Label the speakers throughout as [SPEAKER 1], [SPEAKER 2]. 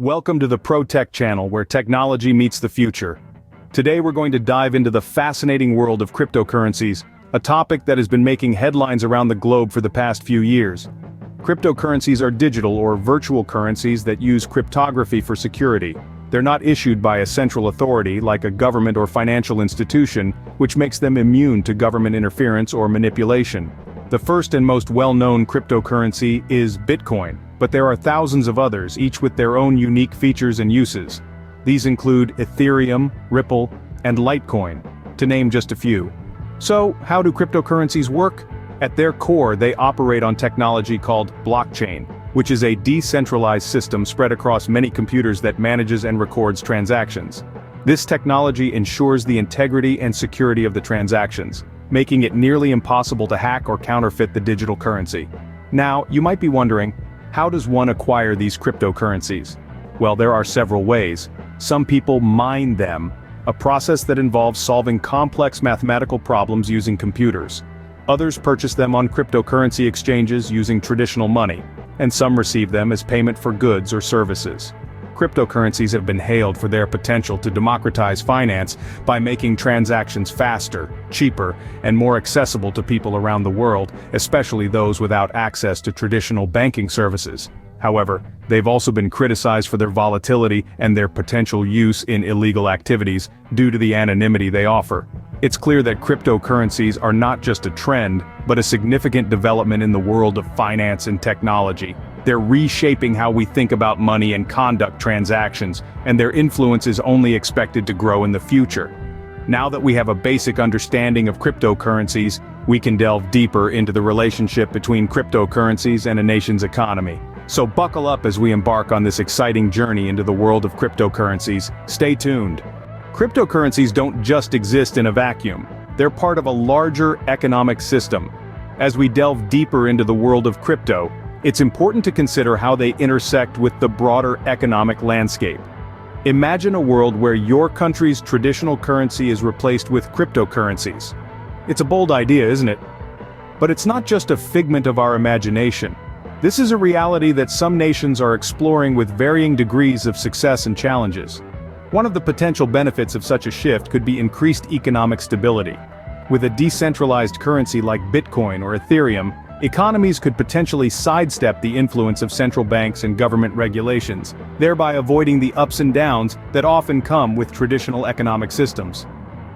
[SPEAKER 1] Welcome to the ProTech channel where technology meets the future. Today we're going to dive into the fascinating world of cryptocurrencies, a topic that has been making headlines around the globe for the past few years. Cryptocurrencies are digital or virtual currencies that use cryptography for security. They're not issued by a central authority like a government or financial institution, which makes them immune to government interference or manipulation. The first and most well-known cryptocurrency is Bitcoin, but there are thousands of others, each with their own unique features and uses. These include Ethereum, Ripple, and Litecoin, to name just a few. So, how do cryptocurrencies work? At their core, they operate on technology called blockchain, which is a decentralized system spread across many computers that manages and records transactions. This technology ensures the integrity and security of the transactions, making it nearly impossible to hack or counterfeit the digital currency. Now, you might be wondering, how does one acquire these cryptocurrencies? Well, there are several ways. Some people mine them, a process that involves solving complex mathematical problems using computers. Others purchase them on cryptocurrency exchanges using traditional money, and some receive them as payment for goods or services. Cryptocurrencies have been hailed for their potential to democratize finance by making transactions faster, cheaper, and more accessible to people around the world, especially those without access to traditional banking services. However, they've also been criticized for their volatility and their potential use in illegal activities due to the anonymity they offer. It's clear that cryptocurrencies are not just a trend, but a significant development in the world of finance and technology. They're reshaping how we think about money and conduct transactions, and their influence is only expected to grow in the future. Now that we have a basic understanding of cryptocurrencies, we can delve deeper into the relationship between cryptocurrencies and a nation's economy. So buckle up as we embark on this exciting journey into the world of cryptocurrencies. Stay tuned. Cryptocurrencies don't just exist in a vacuum. They're part of a larger economic system. As we delve deeper into the world of crypto, it's important to consider how they intersect with the broader economic landscape. Imagine a world where your country's traditional currency is replaced with cryptocurrencies. It's a bold idea, isn't it? But it's not just a figment of our imagination. This is a reality that some nations are exploring with varying degrees of success and challenges. One of the potential benefits of such a shift could be increased economic stability. With a decentralized currency like Bitcoin or Ethereum, economies could potentially sidestep the influence of central banks and government regulations, thereby avoiding the ups and downs that often come with traditional economic systems.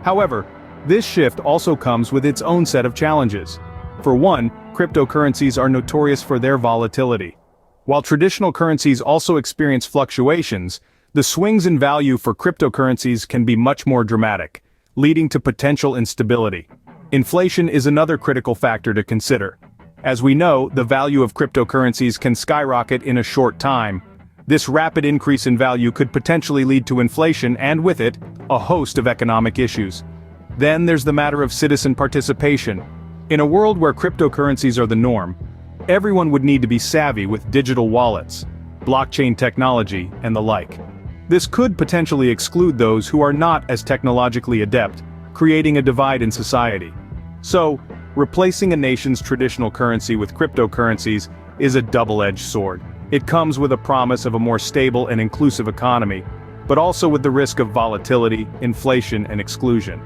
[SPEAKER 1] However, this shift also comes with its own set of challenges. For one, cryptocurrencies are notorious for their volatility. While traditional currencies also experience fluctuations, the swings in value for cryptocurrencies can be much more dramatic, leading to potential instability. Inflation is another critical factor to consider. As we know, the value of cryptocurrencies can skyrocket in a short time. This rapid increase in value could potentially lead to inflation and with it, a host of economic issues. Then there's the matter of citizen participation. In a world where cryptocurrencies are the norm, everyone would need to be savvy with digital wallets, blockchain technology, and the like. This could potentially exclude those who are not as technologically adept, creating a divide in society. So, replacing a nation's traditional currency with cryptocurrencies is a double-edged sword. It comes with a promise of a more stable and inclusive economy, but also with the risk of volatility, inflation, and exclusion.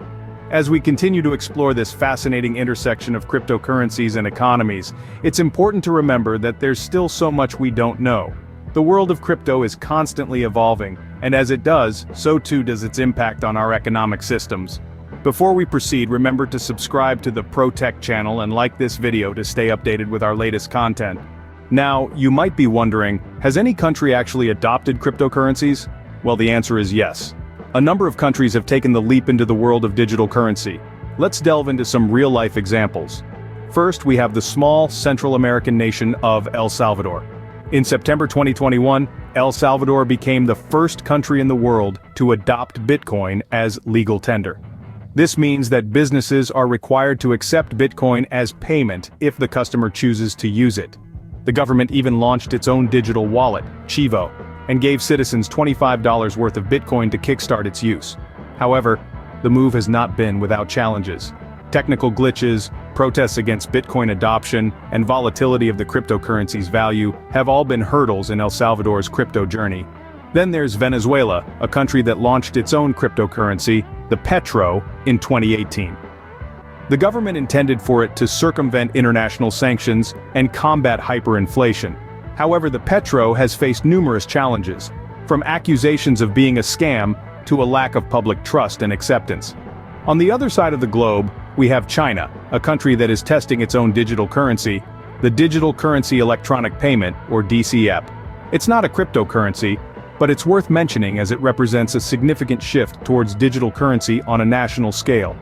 [SPEAKER 1] As we continue to explore this fascinating intersection of cryptocurrencies and economies, it's important to remember that there's still so much we don't know. The world of crypto is constantly evolving, and as it does, so too does its impact on our economic systems. Before we proceed, remember to subscribe to the ProTech channel and like this video to stay updated with our latest content. Now, you might be wondering, has any country actually adopted cryptocurrencies? Well, the answer is yes. A number of countries have taken the leap into the world of digital currency. Let's delve into some real-life examples. First, we have the small Central American nation of El Salvador. In September 2021, El Salvador became the first country in the world to adopt Bitcoin as legal tender. This means that businesses are required to accept Bitcoin as payment if the customer chooses to use it. The government even launched its own digital wallet, Chivo, and gave citizens $25 worth of Bitcoin to kickstart its use. However, the move has not been without challenges. Technical glitches, protests against Bitcoin adoption, and volatility of the cryptocurrency's value have all been hurdles in El Salvador's crypto journey. Then there's Venezuela, a country that launched its own cryptocurrency, the Petro, in 2018. The government intended for it to circumvent international sanctions and combat hyperinflation. However, the Petro has faced numerous challenges, from accusations of being a scam to a lack of public trust and acceptance. On the other side of the globe, we have China, a country that is testing its own digital currency, the Digital Currency Electronic Payment, or DCEP. It's not a cryptocurrency, but it's worth mentioning as it represents a significant shift towards digital currency on a national scale.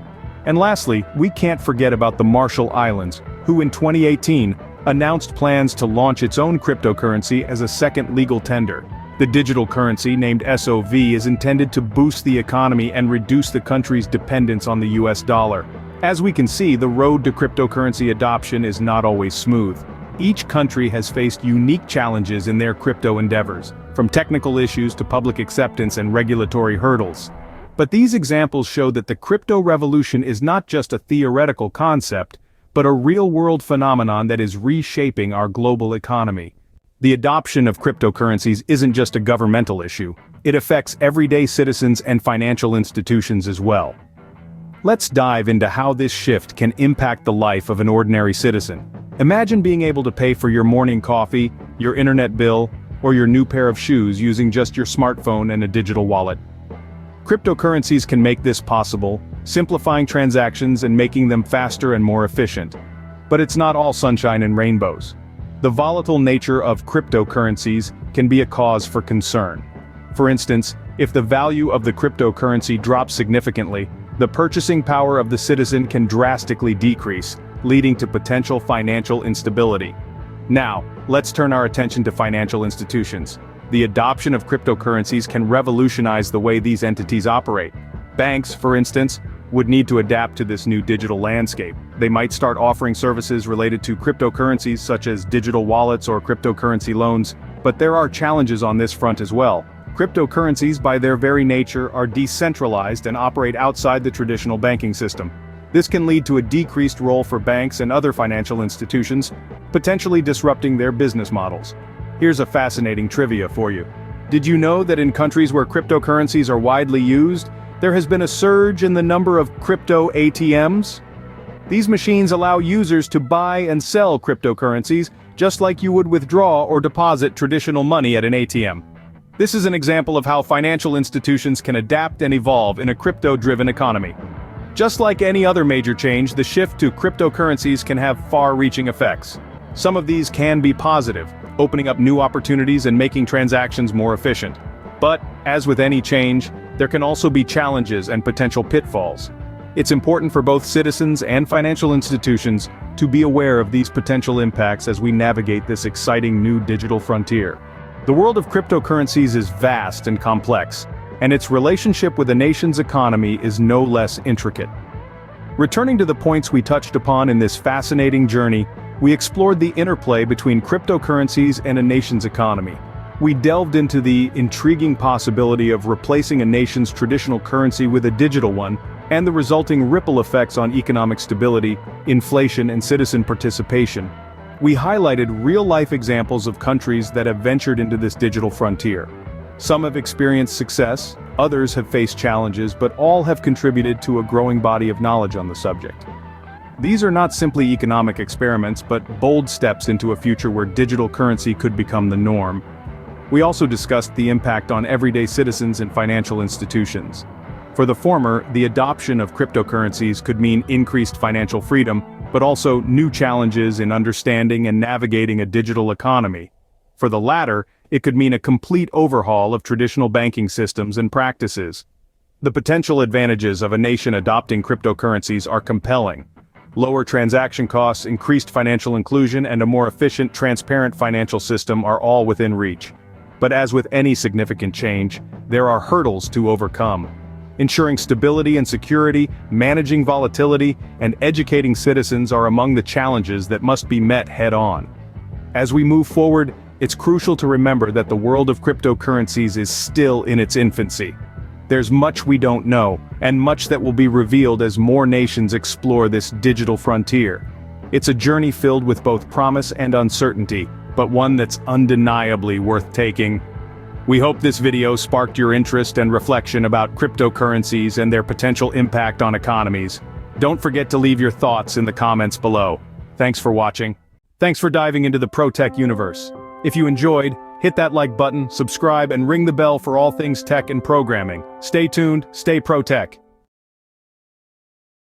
[SPEAKER 1] And lastly, we can't forget about the Marshall Islands, who in 2018 announced plans to launch its own cryptocurrency as a second legal tender. The digital currency, named SOV, is intended to boost the economy and reduce the country's dependence on the US dollar. As we can see, the road to cryptocurrency adoption is not always smooth. Each country has faced unique challenges in their crypto endeavors, from technical issues to public acceptance and regulatory hurdles. But these examples show that the crypto revolution is not just a theoretical concept, but a real-world phenomenon that is reshaping our global economy. The adoption of cryptocurrencies isn't just a governmental issue, it affects everyday citizens and financial institutions as well. Let's dive into how this shift can impact the life of an ordinary citizen. Imagine being able to pay for your morning coffee, your internet bill, or your new pair of shoes using just your smartphone and a digital wallet. Cryptocurrencies can make this possible, simplifying transactions and making them faster and more efficient. But it's not all sunshine and rainbows. The volatile nature of cryptocurrencies can be a cause for concern. For instance, if the value of the cryptocurrency drops significantly, the purchasing power of the citizen can drastically decrease, leading to potential financial instability. Now, let's turn our attention to financial institutions. The adoption of cryptocurrencies can revolutionize the way these entities operate. Banks, for instance, would need to adapt to this new digital landscape. They might start offering services related to cryptocurrencies such as digital wallets or cryptocurrency loans, but there are challenges on this front as well. Cryptocurrencies, by their very nature, are decentralized and operate outside the traditional banking system. This can lead to a decreased role for banks and other financial institutions, potentially disrupting their business models. Here's a fascinating trivia for you. Did you know that in countries where cryptocurrencies are widely used, there has been a surge in the number of crypto ATMs? These machines allow users to buy and sell cryptocurrencies, just like you would withdraw or deposit traditional money at an ATM. This is an example of how financial institutions can adapt and evolve in a crypto-driven economy. Just like any other major change, the shift to cryptocurrencies can have far-reaching effects. Some of these can be positive, opening up new opportunities and making transactions more efficient. But, as with any change, there can also be challenges and potential pitfalls. It's important for both citizens and financial institutions to be aware of these potential impacts as we navigate this exciting new digital frontier. The world of cryptocurrencies is vast and complex, and its relationship with a nation's economy is no less intricate. Returning to the points we touched upon in this fascinating journey, we explored the interplay between cryptocurrencies and a nation's economy. We delved into the intriguing possibility of replacing a nation's traditional currency with a digital one, and the resulting ripple effects on economic stability, inflation, and citizen participation. We highlighted real-life examples of countries that have ventured into this digital frontier. Some have experienced success, others have faced challenges, but all have contributed to a growing body of knowledge on the subject. These are not simply economic experiments, but bold steps into a future where digital currency could become the norm. We also discussed the impact on everyday citizens and financial institutions. For the former, the adoption of cryptocurrencies could mean increased financial freedom, but also new challenges in understanding and navigating a digital economy. For the latter, it could mean a complete overhaul of traditional banking systems and practices. The potential advantages of a nation adopting cryptocurrencies are compelling. Lower transaction costs, increased financial inclusion, and a more efficient, transparent financial system are all within reach. But as with any significant change, there are hurdles to overcome. Ensuring stability and security, managing volatility, and educating citizens are among the challenges that must be met head-on. As we move forward, it's crucial to remember that the world of cryptocurrencies is still in its infancy. There's much we don't know, and much that will be revealed as more nations explore this digital frontier. It's a journey filled with both promise and uncertainty, but one that's undeniably worth taking. We hope this video sparked your interest and reflection about cryptocurrencies and their potential impact on economies. Don't forget to leave your thoughts in the comments below. Thanks for watching. Thanks for diving into the ProTech universe. If you enjoyed, hit that like button, subscribe, and ring the bell for all things tech and programming. Stay tuned, stay ProTech.